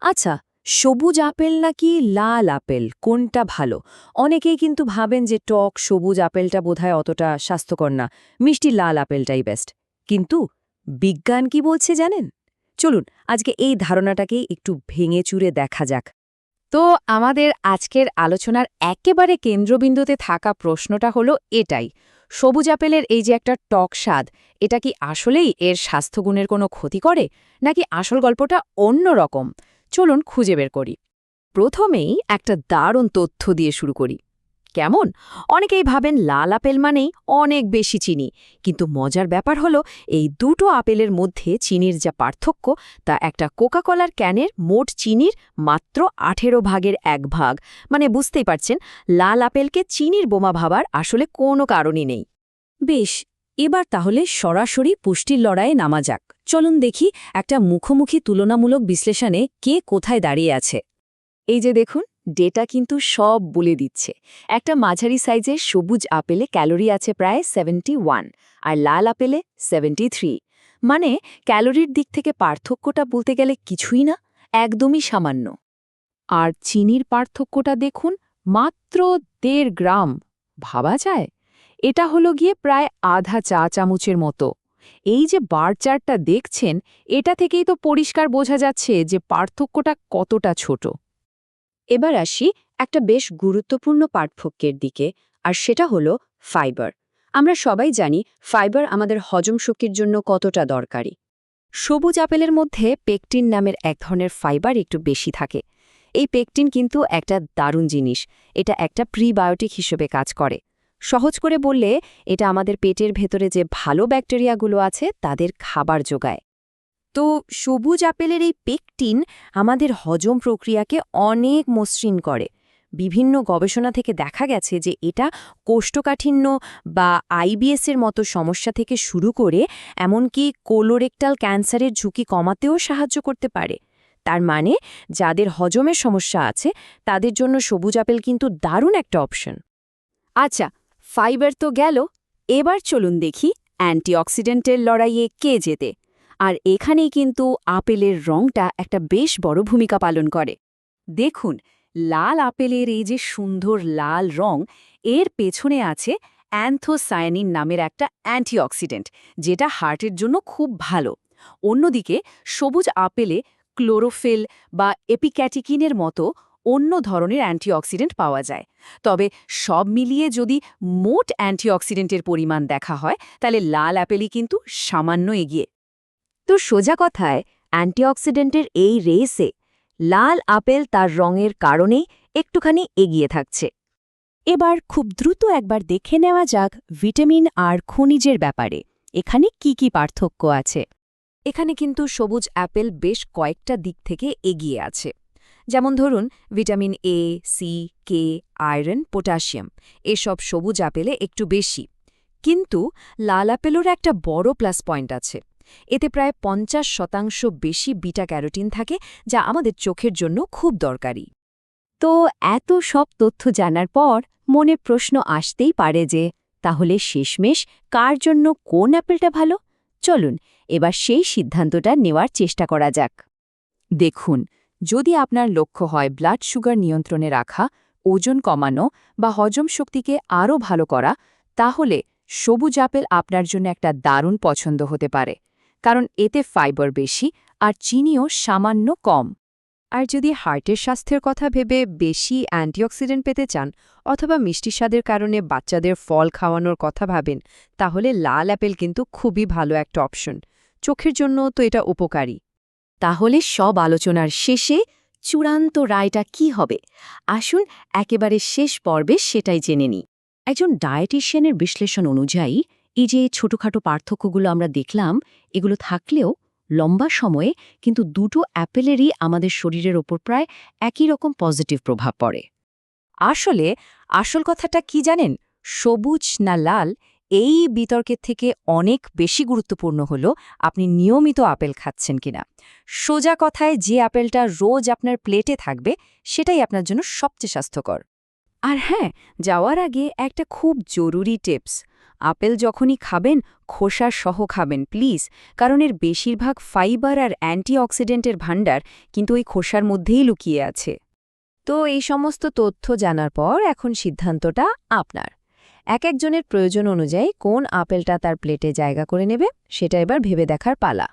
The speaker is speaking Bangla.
আচ্ছা, সবুজ আপেল নাকি লাল আপেল কোনটা ভালো? অনেকেই কিন্তু ভাবেন যে টক সবুজ আপেলটা বোধহয় অতটা স্বাস্থ্যকর না, মিষ্টি লাল আপেলটাই বেস্ট। কিন্তু বিজ্ঞান কি বলছে জানেন? চলুন আজকে এই ধারণাটাকেই একটু ভেঙে চুরে দেখা যাক। তো আমাদের আজকের আলোচনার একেবারে কেন্দ্রবিন্দুতে থাকা প্রশ্নটা হলো এটাই। সবুজ আপেলের এই যে একটা টক স্বাদ, এটা কি আসলেই এর স্বাস্থ্যগুণের কোনো ক্ষতি করে, নাকি আসল গল্পটা অন্য রকম? চলুন খুঁজে বের করি। প্রথমেই একটা দারুণ তথ্য দিয়ে শুরু করি। কেমন? অনেকেই ভাবেন লাল আপেল মানেই অনেক বেশি চিনি, কিন্তু মজার ব্যাপার হলো এই দুটো আপেলের মধ্যে চিনির যা পার্থক্য, তা একটা কোকাকোলার ক্যানের মোট চিনির মাত্র 18 ভাগের 1 ভাগ। মানে বুঝতেই পারছেন, লাল আপেলকে চিনির বোমা ভাবার আসলে কোনো কারণই নেই। বেশ, এবার তাহলে সরাসরি পুষ্টির লড়াইয়ে নামা যাক। চলুন দেখি একটা মুখোমুখি তুলনামূলক বিশ্লেষণে কে কোথায় দাঁড়িয়ে আছে। এই যে দেখুন, ডেটা কিন্তু সব বলে দিচ্ছে। একটা মাঝারি সাইজের সবুজ আপেলে ক্যালোরি আছে প্রায় 71, আর লাল আপেলে 73। মানে ক্যালোরির দিক থেকে পার্থক্যটা বলতে গেলে কিছুই না, একদমই সামান্য। আর চিনির পার্থক্যটা দেখুন, মাত্র 1.5 গ্রাম। ভাবা যায়? এটা হলো গিয়ে প্রায় আধা চা চামচের মতো। এই যে বার চার্টটা দেখছেন, এটা থেকেই তো পরিষ্কার বোঝা যাচ্ছে যে পার্থক্যটা কতটা ছোট। এবার আসি একটা বেশ গুরুত্বপূর্ণ পার্থক্যের দিকে, আর সেটা হলো ফাইবার। আমরা সবাই জানি ফাইবার আমাদের হজম শক্তির জন্য কতটা দরকারি। সবুজ আপেলের মধ্যে পেকটিন নামের এক ধরনের ফাইবার একটু বেশি থাকে। এই পেকটিন কিন্তু একটা দারুণ জিনিস। এটা একটা প্রিবায়োটিক হিসেবে কাজ করে। সহজ করে বললে, এটা আমাদের পেটের ভেতরে যে ভালো ব্যাকটেরিয়াগুলো আছে তাদের খাবার যোগায়। তো সবুজ আপেলের এই পেকটিন আমাদের হজম প্রক্রিয়াকে অনেক মসৃণ করে। বিভিন্ন গবেষণা থেকে দেখা গেছে যে এটা কোষ্ঠকাঠিন্য বা আইবিএসের মতো সমস্যা থেকে শুরু করে এমনকি কোলোরেক্টাল ক্যান্সারের ঝুঁকি কমাতেও সাহায্য করতে পারে। তার মানে যাদের হজমের সমস্যা আছে তাদের জন্য সবুজ আপেল কিন্তু দারুণ একটা অপশন। আচ্ছা, ফাইবার তো গেল, এবার চলুন দেখি অ্যান্টিঅক্সিডেন্টের লড়াইয়ে কে জেতে। আর এখানেই কিন্তু আপেলের রংটা একটা বেশ বড় ভূমিকা পালন করে। দেখুন, লাল আপেলের এই যে সুন্দর লাল রং, এর পেছনে আছে অ্যান্থোসায়ানিন নামের একটা অ্যান্টিঅক্সিডেন্ট, যেটা হার্টের জন্য খুব ভালো। অন্যদিকে সবুজ আপেলে ক্লোরোফিল বা এপিক্যাটিকিনের মতো অন্য ধরনের অ্যান্টিঅক্সিডেন্ট পাওয়া যায়। তবে সব মিলিয়ে যদি মোট অ্যান্টিঅক্সিডেন্টের পরিমাণ দেখা হয়, তাহলে লাল আপেলই কিন্তু সামান্য এগিয়ে। তো সোজা কথায়, অ্যান্টিঅক্সিডেন্টের এই রেসে লাল আপেল তার রঙের কারণেই একটুখানি এগিয়ে থাকছে। এবার খুব দ্রুত একবার দেখে নেওয়া যাক ভিটামিন আর খনিজের ব্যাপারে এখানে কি কি পার্থক্য আছে। এখানে কিন্তু সবুজ অ্যাপেল বেশ কয়েকটা দিক থেকে এগিয়ে আছে। যেমন ধরুন, vitamin A, C, K, iron, potassium এসব সবুজ আপেলে একটু বেশি। কিন্তু লাল আপেলের একটা বড় প্লাস পয়েন্ট আছে। এতে প্রায় 50% বেশি বিটা ক্যারোটিন থাকে, যা আমাদের চোখের জন্য খুব দরকারি। তো এত সব তথ্য জানার পর মনে প্রশ্ন আসতেই পারে যে, তাহলে শেষমেশ কার জন্য কোন অ্যাপেলটা ভালো? চলুন এবার সেই সিদ্ধান্তটা নেওয়ার চেষ্টা করা যাক। দেখুন, যদি আপনার লক্ষ্য হয় ব্লাড সুগার নিয়ন্ত্রণে রাখা, ওজন কমানো বা হজম শক্তিকে আরও ভালো করা, তাহলে সবুজ আপেল আপনার জন্য একটা দারুণ পছন্দ হতে পারে। কারণ এতে ফাইবার বেশি আর চিনিও সামান্য কম। আর যদি হার্টের স্বাস্থ্যের কথা ভেবে বেশি অ্যান্টিঅক্সিডেন্ট পেতে চান অথবা মিষ্টি স্বাদের কারণে বাচ্চাদের ফল খাওয়ানোর কথা ভাবেন, তাহলে লাল অ্যাপেল কিন্তু খুবই ভালো একটা অপশন। চোখের জন্য তো এটা উপকারী। তাহলে সব আলোচনার শেষে চূড়ান্ত রায়টা কি হবে? আসুন একেবারে শেষ পর্বে সেটাই জেনে নিই। একজন ডায়েটিশিয়ানের বিশ্লেষণ অনুযায়ী এই যে ছোটখাটো পার্থক্যগুলো আমরা দেখলাম, এগুলো থাকলেও লম্বা সময়ে কিন্তু দুটো অ্যাপেলেরই আমাদের শরীরের ওপর প্রায় একই রকম পজিটিভ প্রভাব পড়ে। আসলে আসল কথাটা কি জানেন? সবুজ না লাল, এই বিতর্কের থেকে অনেক বেশি গুরুত্বপূর্ণ হলো আপনি নিয়মিত আপেল খাচ্ছেন কিনা। সোজা কথায়, যে আপেলটা রোজ আপনার প্লেটে থাকবে সেটাই আপনার জন্য সবচেয়ে স্বাস্থ্যকর। আর হ্যাঁ, যাওয়ার আগে একটা খুব জরুরি টিপস। আপেল যখনই খাবেন খোসা সহ খাবেন প্লিজ, কারণ এর বেশিরভাগ ফাইবার আর অ্যান্টিঅক্সিডেন্টের ভাণ্ডার কিন্তু ওই খোসার মধ্যেই লুকিয়ে আছে। তো এই সমস্ত তথ্য জানার পর এখন সিদ্ধান্তটা আপনার। একজনের প্রয়োজন অনুযায়ী কোন আপেলটা তার প্লেটে জায়গা করে নেবে সেটা এবার ভেবে দেখার পালা।